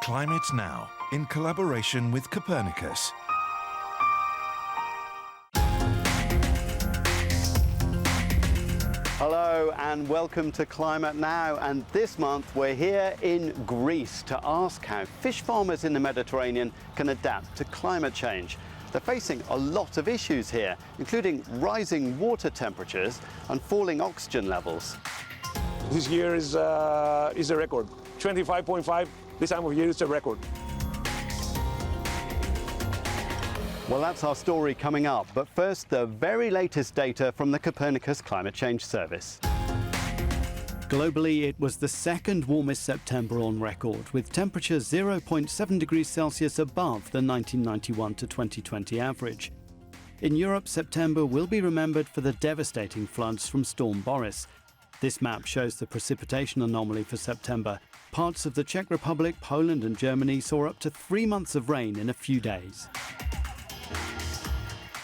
Climate Now, in collaboration with Copernicus. Hello and welcome to Climate Now, and this month we're here in Greece to ask how fish farmers in the Mediterranean can adapt to climate change. They're facing a lot of issues here, including rising water temperatures and falling oxygen levels. This year is a record. 25.5, this time of year is a record. Well, that's our story coming up, but first the very latest data from the Copernicus Climate Change Service. Globally, it was the second warmest September on record, with temperatures 0.7 degrees Celsius above the 1991 to 2020 average. In Europe, September will be remembered for the devastating floods from Storm Boris. This map shows the precipitation anomaly for September. Parts of the Czech Republic, Poland and Germany saw up to 3 months of rain in a few days.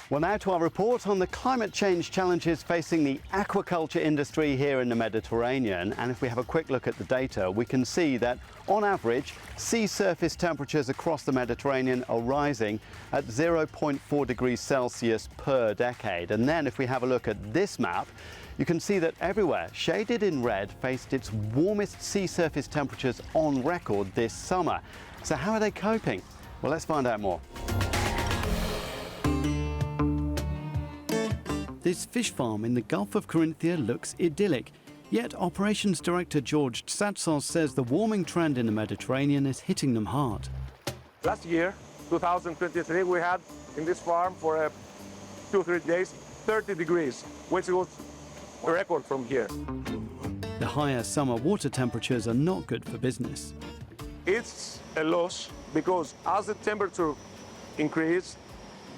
Well, now to our report on the climate change challenges facing the aquaculture industry here in the Mediterranean. And if we have a quick look at the data, we can see that on average, sea surface temperatures across the Mediterranean are rising at 0.4 degrees Celsius per decade. And then if we have a look at this map, you can see that everywhere, shaded in red, faced its warmest sea surface temperatures on record this summer. So how are they coping? Well, let's find out more. This fish farm in the Gulf of Corinthia looks idyllic, yet Operations Director George Tsatsos says the warming trend in the Mediterranean is hitting them hard. Last year, 2023, we had in this farm for 2-3 days 30 degrees, which was a record from here. The higher summer water temperatures are not good for business. It's a loss because as the temperature increases,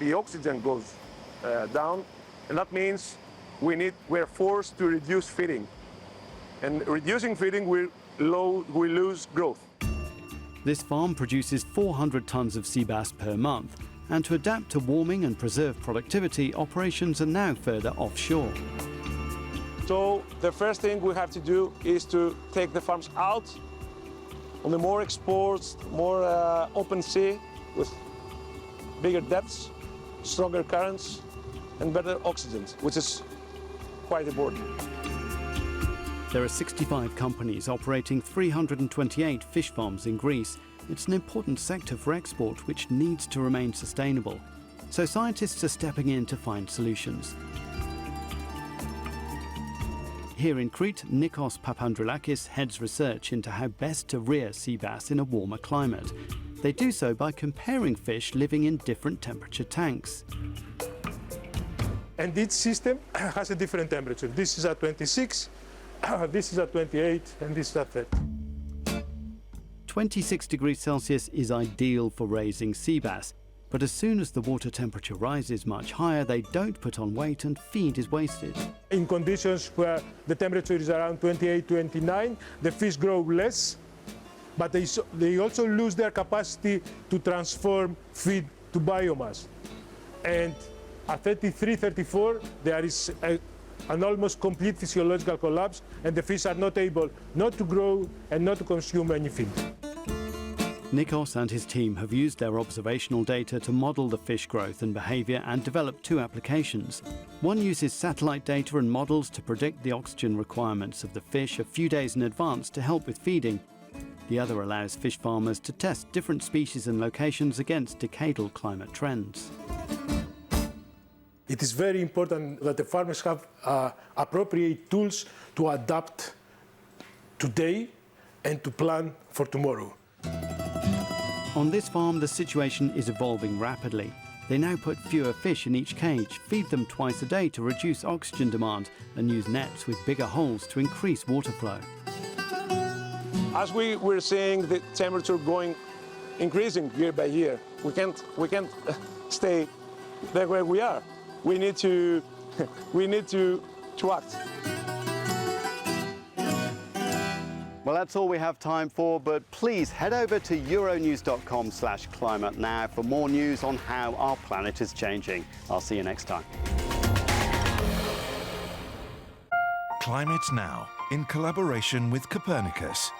the oxygen goes down. And that means we're forced to reduce feeding. And reducing feeding, we lose growth. This farm produces 400 tons of sea bass per month. And to adapt to warming and preserve productivity, operations are now further offshore. So the first thing we have to do is to take the farms out on the more exposed, more open sea with bigger depths, stronger currents, and better oxygen, which is quite important. There are 65 companies operating 328 fish farms in Greece. It's an important sector for export, which needs to remain sustainable. So scientists are stepping in to find solutions. Here in Crete, Nikos Papandroulakis heads research into how best to rear sea bass in a warmer climate. They do so by comparing fish living in different temperature tanks. And each system has a different temperature. This is at 26, this is at 28, and this is at 30. 26 degrees Celsius is ideal for raising sea bass, but as soon as the water temperature rises much higher, they don't put on weight and feed is wasted. In conditions where the temperature is around 28, 29, the fish grow less, but they also lose their capacity to transform feed to biomass. And at 33, 34, there is an almost complete physiological collapse, and the fish are not able not to grow and not to consume any feed. Nikos and his team have used their observational data to model the fish growth and behavior and develop two applications. One uses satellite data and models to predict the oxygen requirements of the fish a few days in advance to help with feeding. The other allows fish farmers to test different species and locations against decadal climate trends. It is very important that the farmers have appropriate tools to adapt today and to plan for tomorrow. On this farm, the situation is evolving rapidly. They now put fewer fish in each cage, feed them twice a day to reduce oxygen demand, and use nets with bigger holes to increase water flow. As we're seeing the temperature increasing year by year, we can't stay there where we are. We need to act. Well, that's all we have time for, but please head over to euronews.com/climate now for more news on how our planet is changing. I'll see you next time. Climate Now, in collaboration with Copernicus.